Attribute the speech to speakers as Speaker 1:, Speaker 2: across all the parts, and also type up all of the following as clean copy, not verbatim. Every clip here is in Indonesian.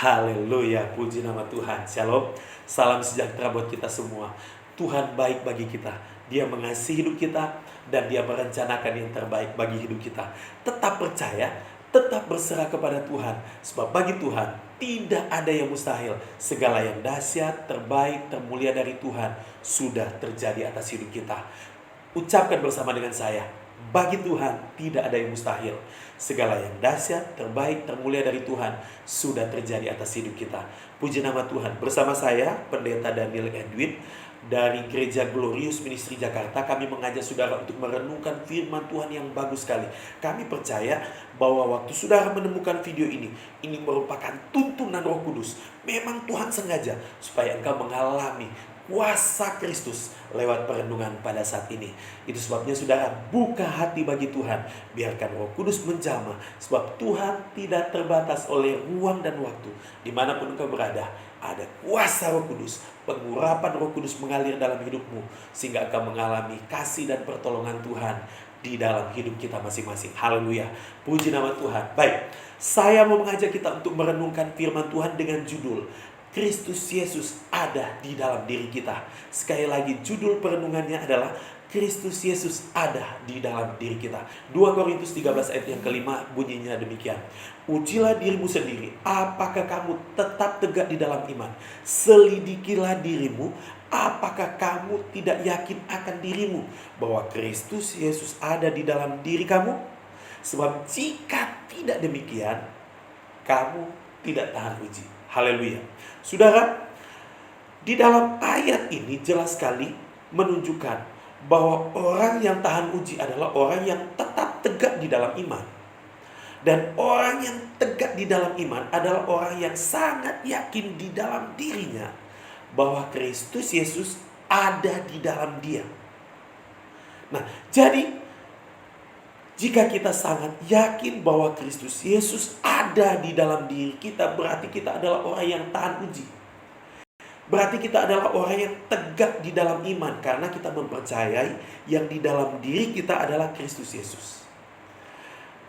Speaker 1: Haleluya, puji nama Tuhan. Shalom, salam sejahtera buat kita semua. Tuhan baik bagi kita. Dia mengasihi hidup kita dan Dia merencanakan yang terbaik bagi hidup kita. Tetap percaya, tetap berserah kepada Tuhan. Sebab bagi Tuhan tidak ada yang mustahil. Segala yang dahsyat, terbaik, termulia dari Tuhan sudah terjadi atas hidup kita. Ucapkan bersama dengan saya, bagi Tuhan tidak ada yang mustahil. Segala yang dahsyat, terbaik, termulia dari Tuhan sudah terjadi atas hidup kita. Puji nama Tuhan. Bersama saya, Pendeta Daniel Edwin dari Gereja Glorious Ministry Jakarta. Kami mengajak saudara untuk merenungkan firman Tuhan yang bagus sekali. Kami percaya bahwa waktu saudara menemukan video ini merupakan tuntunan Roh Kudus. Memang Tuhan sengaja supaya engkau mengalami kuasa Kristus lewat perenungan pada saat ini. Itu sebabnya saudara buka hati bagi Tuhan. Biarkan Roh Kudus menjamah. Sebab Tuhan tidak terbatas oleh ruang dan waktu. Dimanapun engkau berada, ada kuasa Roh Kudus. Pengurapan Roh Kudus mengalir dalam hidupmu. Sehingga engkau mengalami kasih dan pertolongan Tuhan di dalam hidup kita masing-masing. Haleluya. Puji nama Tuhan. Baik, saya mau mengajak kita untuk merenungkan firman Tuhan dengan judul Kristus Yesus ada di dalam diri kita. Sekali lagi judul perenungannya adalah Kristus Yesus ada di dalam diri kita. 2 Korintus 13 ayat yang kelima bunyinya demikian. Ujilah dirimu sendiri, apakah kamu tetap tegak di dalam iman. Selidikilah dirimu, apakah kamu tidak yakin akan dirimu bahwa Kristus Yesus ada di dalam diri kamu. Sebab jika tidak demikian, kamu tidak tahan uji. Haleluya. Saudara, di dalam ayat ini jelas sekali menunjukkan bahwa orang yang tahan uji adalah orang yang tetap tegak di dalam iman. Dan orang yang tegak di dalam iman adalah orang yang sangat yakin di dalam dirinya bahwa Kristus Yesus ada di dalam dia. Nah, jadi jika kita sangat yakin bahwa Kristus Yesus ada di dalam diri kita, berarti kita adalah orang yang tahan uji. Berarti kita adalah orang yang tegak di dalam iman, karena kita mempercayai yang di dalam diri kita adalah Kristus Yesus.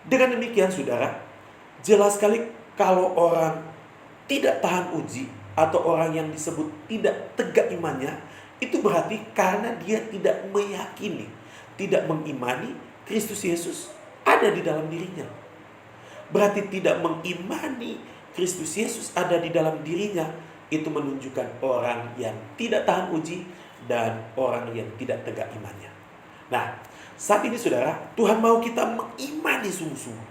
Speaker 1: Dengan demikian saudara, jelas sekali kalau orang tidak tahan uji atau orang yang disebut tidak tegak imannya, itu berarti karena dia tidak meyakini, tidak mengimani Kristus Yesus ada di dalam dirinya. Berarti tidak mengimani Kristus Yesus ada di dalam dirinya, itu menunjukkan orang yang tidak tahan uji dan orang yang tidak tegak imannya. Nah, saat ini saudara, Tuhan mau kita mengimani sungguh-sungguh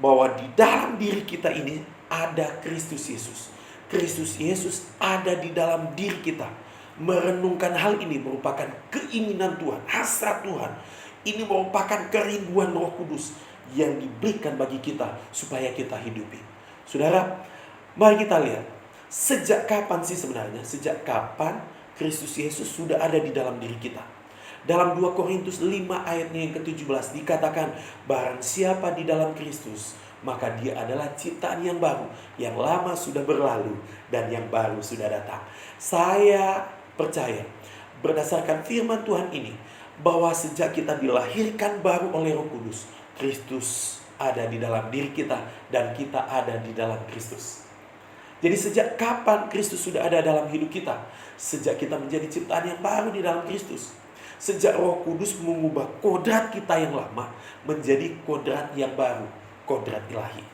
Speaker 1: bahwa di dalam diri kita ini ada Kristus Yesus. Kristus Yesus ada di dalam diri kita. Merenungkan hal ini merupakan keinginan Tuhan, hasrat Tuhan. Ini merupakan kerinduan Roh Kudus yang diberikan bagi kita supaya kita hidupi. Saudara, mari kita lihat. Sejak kapan sih sebenarnya? Sejak kapan Kristus Yesus sudah ada di dalam diri kita? Dalam 2 Korintus 5 ayatnya yang ke-17 dikatakan, barang siapa di dalam Kristus, maka dia adalah ciptaan yang baru. Yang lama sudah berlalu dan yang baru sudah datang. Saya percaya berdasarkan firman Tuhan ini, bahwa sejak kita dilahirkan baru oleh Roh Kudus, Kristus ada di dalam diri kita dan kita ada di dalam Kristus. Jadi sejak kapan Kristus sudah ada dalam hidup kita? Sejak kita menjadi ciptaan yang baru di dalam Kristus. Sejak Roh Kudus mengubah kodrat kita yang lama menjadi kodrat yang baru, kodrat ilahi.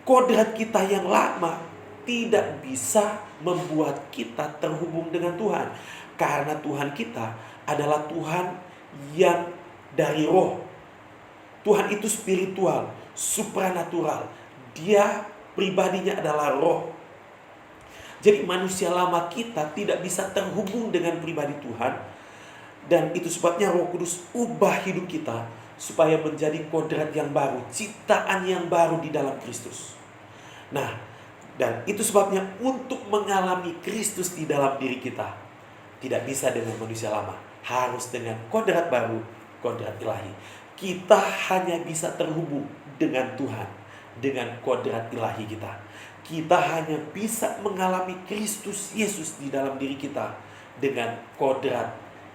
Speaker 1: Kodrat kita yang lama tidak bisa membuat kita terhubung dengan Tuhan, karena Tuhan kita adalah Tuhan yang dari roh. Tuhan itu spiritual, supranatural. Dia pribadinya adalah roh. Jadi manusia lama kita tidak bisa terhubung dengan pribadi Tuhan. Dan itu sebabnya Roh Kudus ubah hidup kita supaya menjadi kodrat yang baru, ciptaan yang baru di dalam Kristus. Nah, dan itu sebabnya untuk mengalami Kristus di dalam diri kita, tidak bisa dengan manusia lama, harus dengan kodrat baru, kodrat ilahi. Kita hanya bisa terhubung dengan Tuhan, dengan kodrat ilahi kita. Kita hanya bisa mengalami Kristus Yesus di dalam diri kita dengan kodrat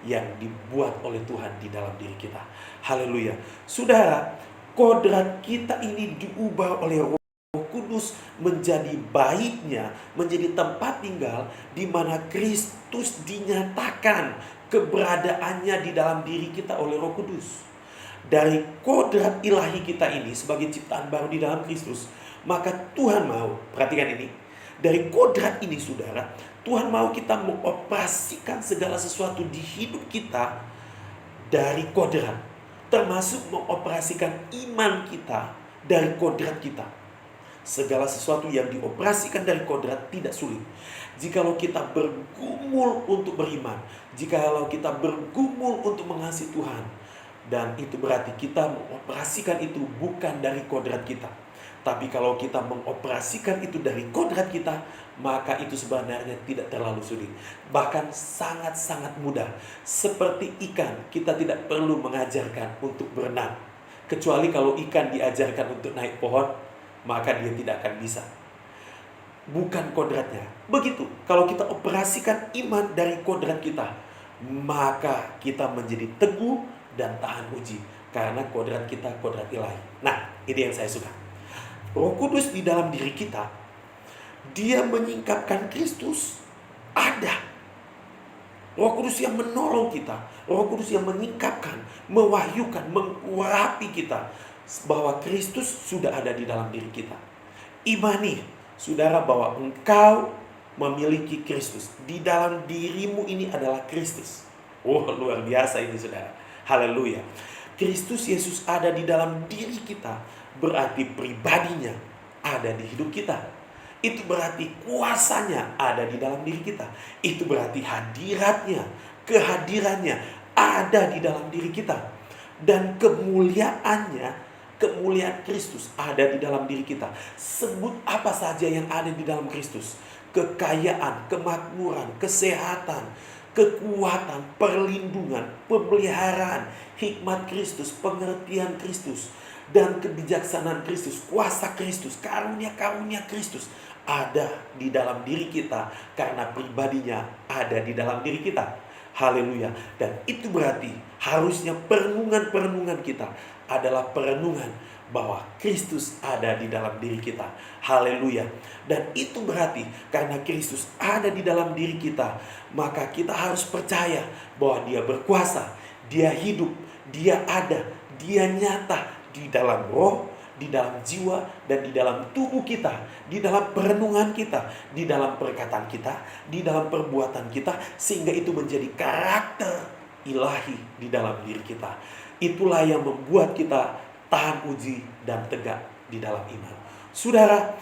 Speaker 1: yang dibuat oleh Tuhan di dalam diri kita. Haleluya. Saudara, kodrat kita ini diubah oleh Roh Kudus menjadi baitnya, menjadi tempat tinggal di mana Kristus dinyatakan keberadaannya di dalam diri kita oleh Roh Kudus. Dari kodrat ilahi kita ini sebagai ciptaan baru di dalam Kristus, maka Tuhan mau, perhatikan ini, dari kodrat ini saudara, Tuhan mau kita mengoperasikan segala sesuatu di hidup kita dari kodrat, termasuk mengoperasikan iman kita dari kodrat kita. Segala sesuatu yang dioperasikan dari kodrat tidak sulit. Jikalau kita bergumul untuk beriman, jikalau kita bergumul untuk mengasihi Tuhan, dan itu berarti kita mengoperasikan itu bukan dari kodrat kita. Tapi kalau kita mengoperasikan itu dari kodrat kita, maka itu sebenarnya tidak terlalu sulit. Bahkan sangat-sangat mudah. Seperti ikan, kita tidak perlu mengajarkan untuk berenang. Kecuali kalau ikan diajarkan untuk naik pohon, maka dia tidak akan bisa. Bukan kodratnya. Begitu, kalau kita operasikan iman dari kodrat kita, maka kita menjadi teguh dan tahan uji, karena kodrat kita kodrat ilahi. Nah, ini yang saya suka. Roh Kudus di dalam diri kita, dia menyingkapkan Kristus ada. Roh Kudus yang menolong kita, Roh Kudus yang menyingkapkan, mewahyukan, mengurapi kita bahwa Kristus sudah ada di dalam diri kita. Imani, saudara, bahwa engkau memiliki Kristus. Di dalam dirimu ini adalah Kristus. Oh, luar biasa ini saudara. Haleluya. Kristus Yesus ada di dalam diri kita, berarti pribadinya ada di hidup kita. Itu berarti kuasanya ada di dalam diri kita. Itu berarti hadiratnya, kehadirannya ada di dalam diri kita. Dan kemuliaannya, kemuliaan Kristus ada di dalam diri kita. Sebut apa saja yang ada di dalam Kristus. Kekayaan, kemakmuran, kesehatan, kekuatan, perlindungan, pemeliharaan, hikmat Kristus, pengertian Kristus, dan kebijaksanaan Kristus, kuasa Kristus, karunia-karunia Kristus ada di dalam diri kita karena pribadinya ada di dalam diri kita. Haleluya. Dan itu berarti harusnya perenungan-perenungan kita adalah perenungan bahwa Kristus ada di dalam diri kita. Haleluya. Dan itu berarti karena Kristus ada di dalam diri kita, maka kita harus percaya bahwa Dia berkuasa, Dia hidup, Dia ada, Dia nyata di dalam roh, di dalam jiwa, dan di dalam tubuh kita, di dalam perenungan kita, di dalam perkataan kita, di dalam perbuatan kita, sehingga itu menjadi karakter ilahi di dalam diri kita. Itulah yang membuat kita tahan uji dan tegak di dalam iman. Saudara,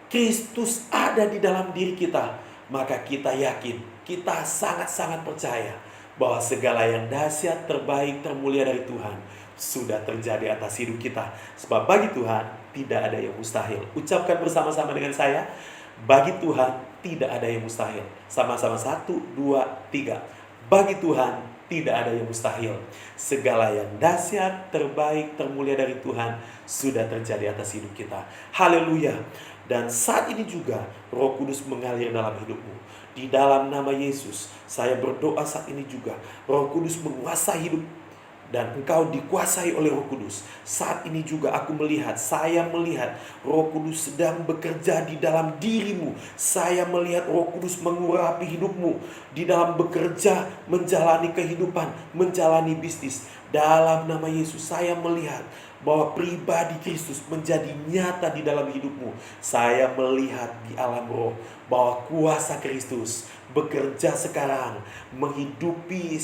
Speaker 1: Kristus ada di dalam diri kita, maka kita yakin, kita sangat-sangat percaya bahwa segala yang dahsyat, terbaik, termulia dari Tuhan sudah terjadi atas hidup kita. Sebab bagi Tuhan tidak ada yang mustahil. Ucapkan bersama-sama dengan saya, bagi Tuhan tidak ada yang mustahil. Sama-sama 1, 2, 3. Bagi Tuhan tidak ada yang mustahil. Segala yang dahsyat, terbaik, termulia dari Tuhan sudah terjadi atas hidup kita. Haleluya. Dan saat ini juga Roh Kudus mengalir dalam hidupmu. Di dalam nama Yesus, saya berdoa saat ini juga Roh Kudus menguasai hidup dan engkau dikuasai oleh Roh Kudus. Saat ini juga saya melihat Roh Kudus sedang bekerja di dalam dirimu. Saya melihat Roh Kudus mengurapi hidupmu di dalam bekerja, menjalani kehidupan, menjalani bisnis. Dalam nama Yesus, saya melihat bahwa pribadi Kristus menjadi nyata di dalam hidupmu. Saya melihat di alam roh bahwa kuasa Kristus bekerja sekarang menghidupi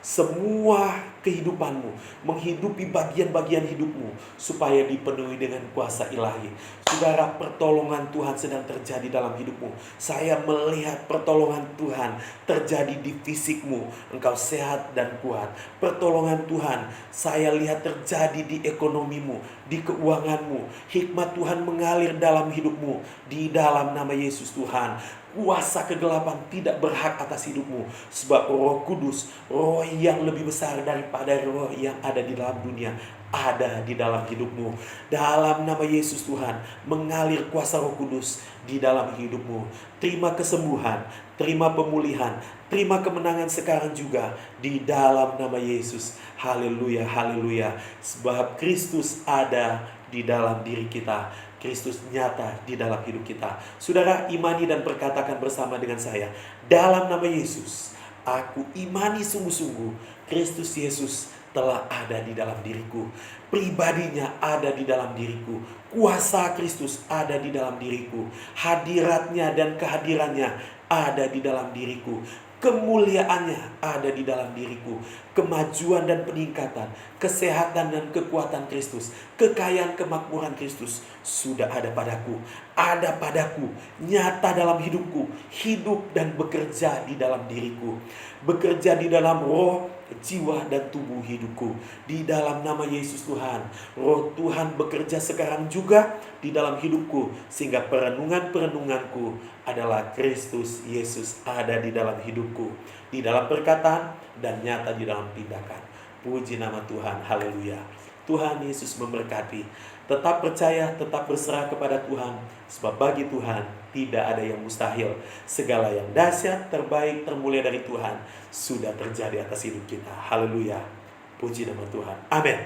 Speaker 1: semua kehidupanmu, menghidupi bagian-bagian hidupmu supaya dipenuhi dengan kuasa ilahi. Saudara, pertolongan Tuhan sedang terjadi dalam hidupmu. Saya melihat pertolongan Tuhan terjadi di fisikmu. Engkau sehat dan kuat. Pertolongan Tuhan saya lihat terjadi di ekonomimu, di keuanganmu. Hikmat Tuhan mengalir dalam hidupmu. Di dalam nama Yesus Tuhan, kuasa kegelapan tidak berhak atas hidupmu. Sebab Roh Kudus, roh yang lebih besar daripada roh yang ada di dalam dunia, ada di dalam hidupmu. Dalam nama Yesus Tuhan, mengalir kuasa Roh Kudus di dalam hidupmu. Terima kesembuhan, terima pemulihan, terima kemenangan sekarang juga di dalam nama Yesus. Haleluya, haleluya. Sebab Kristus ada di dalam diri kita. Kristus nyata di dalam hidup kita. Saudara, imani dan perkatakan bersama dengan saya, dalam nama Yesus, aku imani sungguh-sungguh Kristus Yesus telah ada di dalam diriku. Pribadinya ada di dalam diriku. Kuasa Kristus ada di dalam diriku. Hadiratnya dan kehadirannya ada di dalam diriku. Kemuliaannya ada di dalam diriku. Kemajuan dan peningkatan, kesehatan dan kekuatan Kristus, kekayaan kemakmuran Kristus sudah ada padaku. Ada padaku, nyata dalam hidupku, hidup dan bekerja di dalam diriku. Bekerja di dalam roh, jiwa dan tubuh hidupku. Di dalam nama Yesus Tuhan, roh Tuhan bekerja sekarang juga di dalam hidupku, sehingga perenungan-perenunganku adalah Kristus Yesus ada di dalam hidupku, di dalam perkataan dan nyata di dalam tindakan. Puji nama Tuhan, haleluya. Tuhan Yesus memberkati. Tetap percaya, tetap berserah kepada Tuhan, sebab bagi Tuhan tidak ada yang mustahil. Segala yang dahsyat, terbaik, termulia dari Tuhan sudah terjadi atas hidup kita. Haleluya. Puji nama Tuhan. Amin.